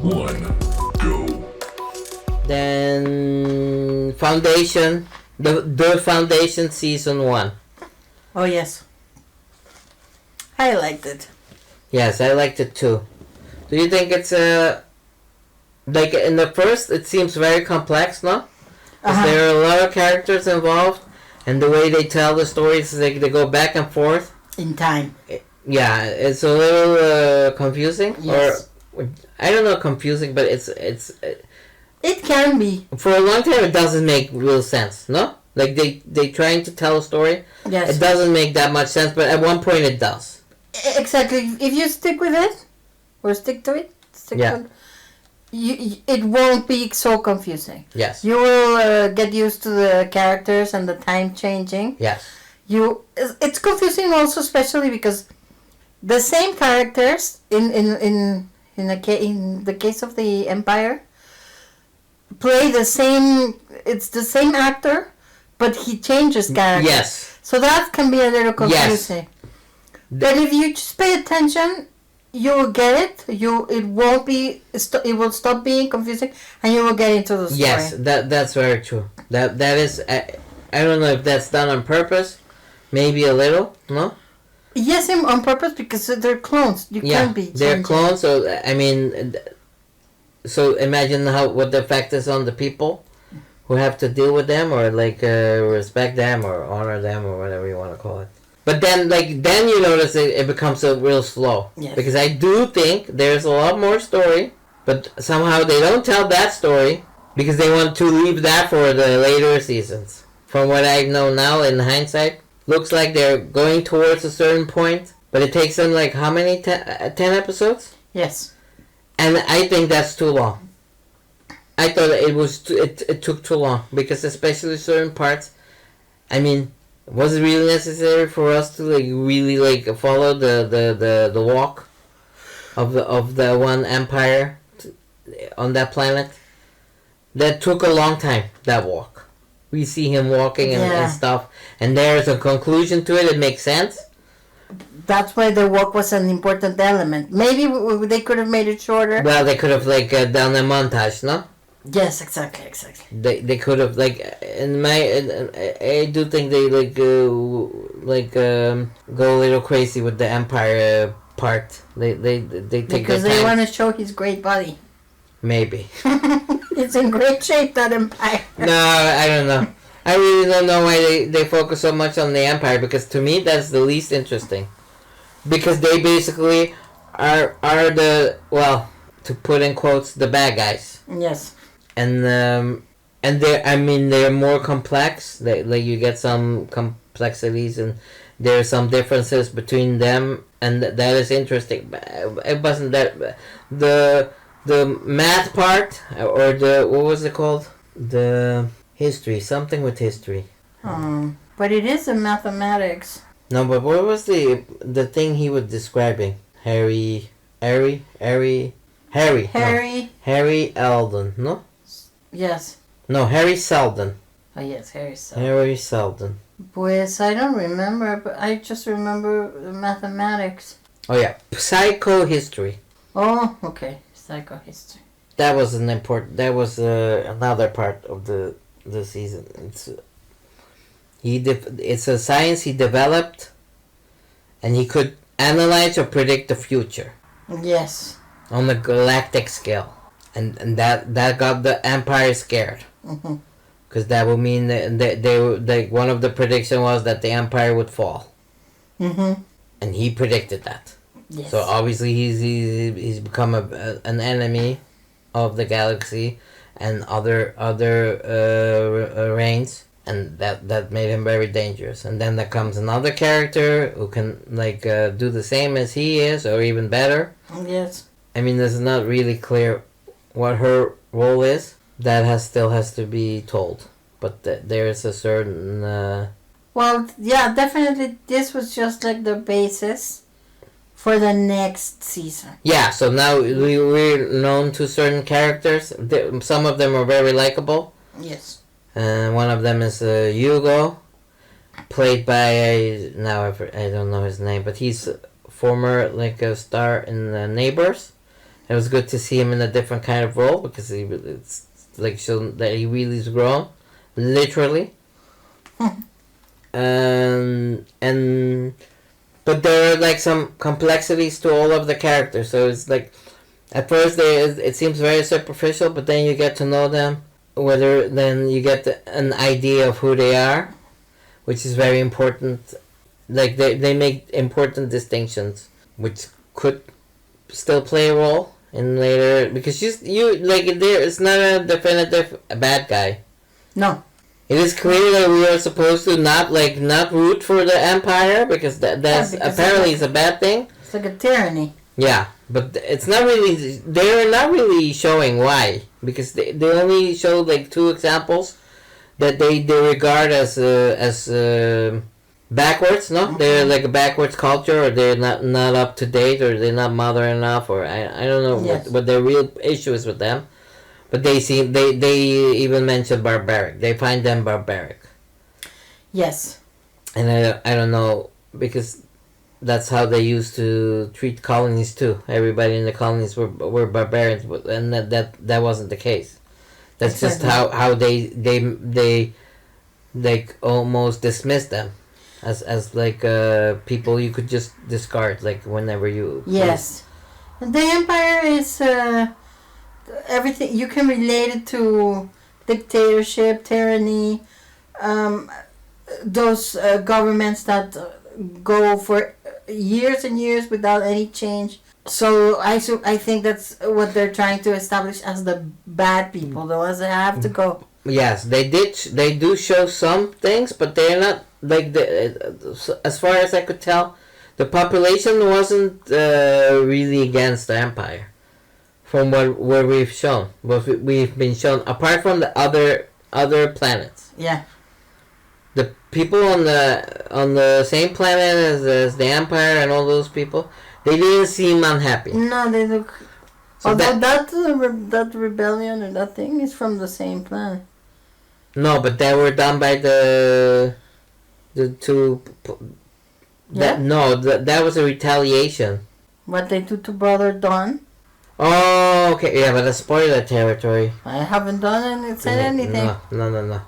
1, go. Then Foundation, the Foundation season 1. Oh yes, I liked it. Yes, I liked it too. Do you think it's like in the first it seems very complex, no? Because there are a lot of characters involved, and the way they tell the stories, they go back and forth in time. Yeah, it's a little confusing, yes. Or I don't know, confusing, but it's it can be. For a long time, it doesn't make real sense, no? Like they trying to tell a story. Yes. It doesn't make that much sense, but at one point it does. Exactly. If you stick with it, or stick to it, it won't be so confusing. Yes. You will get used to the characters and the time changing. Yes. It's confusing also, especially because the same characters in the case of the Empire play the same. It's the same actor, but he changes characters. Yes. So that can be a little confusing. Yes. But if you just pay attention, you will get it. It won't be. It will stop being confusing, and you will get into the story. Yes, that's very true. That is. I don't know if that's done on purpose. Maybe a little. No. Yes, on purpose, because they're clones. You can't be. They're clones. So I mean, so imagine what the effect is on the people who have to deal with them, or like respect them, or honor them, or whatever you want to call it. But then you notice it becomes a real slow. Yes. Because I do think there's a lot more story, but somehow they don't tell that story because they want to leave that for the later seasons. From what I know now in hindsight, looks like they're going towards a certain point, but it takes them like how many? 10 episodes? Yes. And I think that's too long. I thought it took too long because especially certain parts, I mean, was it really necessary for us to really follow the walk of the one empire on that planet? That took a long time, that walk. We see him walking and stuff, and there's a conclusion to it. It makes sense. That's why the walk was an important element. Maybe they could have made it shorter. Well, they could have done a montage, no? Yes, exactly. They could have I do think they go a little crazy with the Empire part. They take because they want to show his great body. Maybe. It's in great shape, that Empire. No, I don't know. I really don't know why they focus so much on the Empire, because to me that's the least interesting. Because they basically are the, well, to put in quotes, the bad guys. Yes. And they're more complex. You get some complexities, and there are some differences between them, and that is interesting. But it wasn't that the math part, or what was it called? The history, something with history. But it is in mathematics. No, but what was the thing he was describing? Harry Eldon, no? Yes. No, Harry Seldon. Oh, yes, Harry Seldon. Harry Seldon. Pues, I don't remember, but I just remember the mathematics. Oh, yeah. Psychohistory. Oh, okay. Psychohistory. That was another part of the season. It's a science he developed, and he could analyze or predict the future. Yes. On the galactic scale. And that got the Empire scared. Because that would mean that one of the prediction was that the Empire would fall. And he predicted that. Yes. So obviously he's become an enemy of the galaxy and other reigns, and that made him very dangerous. And then there comes another character who can do the same as he is, or even better. Yes. I mean, it's not really clear what her role is. That still has to be told. But there is a certain... Well, yeah, definitely this was just like the basis for the next season. Yeah, so now we're known to certain characters. Some of them are very likable. Yes. One of them is Hugo, played by... now I don't know his name, but he's former a star in Neighbors. It was good to see him in a different kind of role because it's like shown that he really is grown, literally. And but there are like some complexities to all of the characters. So it's like at first it seems very superficial, but then you get to know them. Then you get an idea of who they are, which is very important. Like they make important distinctions, which could still play a role in later, because you like there. It's not a definitive bad guy. No. It is clear that we are supposed to not root for the Empire because that's apparently is a bad thing. It's like a tyranny. Yeah, but it's not really. They're not really showing why, because they only show like 2 examples that they regard as backwards. No, mm-hmm. They're like a backwards culture, or they're not up to date, or they're not modern enough, or I don't know what their real issue is with them. But they even mention barbaric. They find them barbaric. Yes. And I don't know, because that's how they used to treat colonies too. Everybody in the colonies were barbarians, and that wasn't the case. That's just how they like almost dismissed them as like people you could just discard like whenever you. Yes, the Empire is. Everything you can relate it to dictatorship, tyranny, those governments that go for years and years without any change. So I think that's what they're trying to establish as the bad people, the ones that have to go. Yes, they do show some things, but they're not like as far as I could tell, the population wasn't really against the Empire. From what we've been shown, apart from the other planets. Yeah. The people on the same planet as the Empire and all those people, they didn't seem unhappy. No, they look. So although that rebellion or that thing is from the same planet. No, but they were done by the 2. That was a retaliation. What they do to Brother Don. Oh, okay. Yeah, but that's spoiler territory. I haven't done anything. No.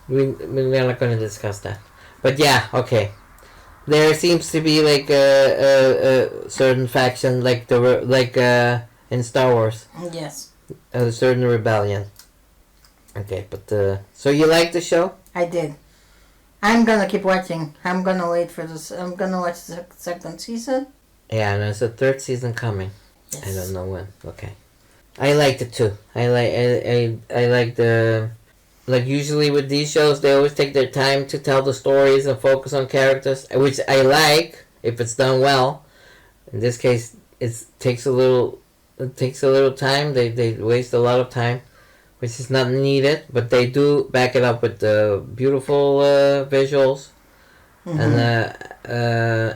We're not going to discuss that. But yeah, okay. There seems to be like a certain faction, like in Star Wars. Yes. A certain rebellion. Okay, but so you like the show? I did. I'm gonna keep watching. I'm gonna wait for this. I'm gonna watch the 2nd season. Yeah, and there's a 3rd season coming. Yes. I don't know when. Okay. I liked it too. I like the, like usually with these shows they always take their time to tell the stories and focus on characters, which I like if it's done well. In this case, it takes a little time. They waste a lot of time, which is not needed, but they do back it up with the beautiful visuals. Mm-hmm.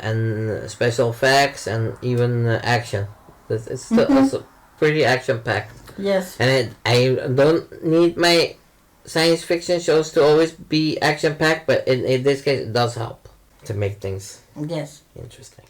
And special effects and even action. It's still also pretty action packed. Yes. And I don't need my science fiction shows to always be action packed, but in this case it does help to make things interesting.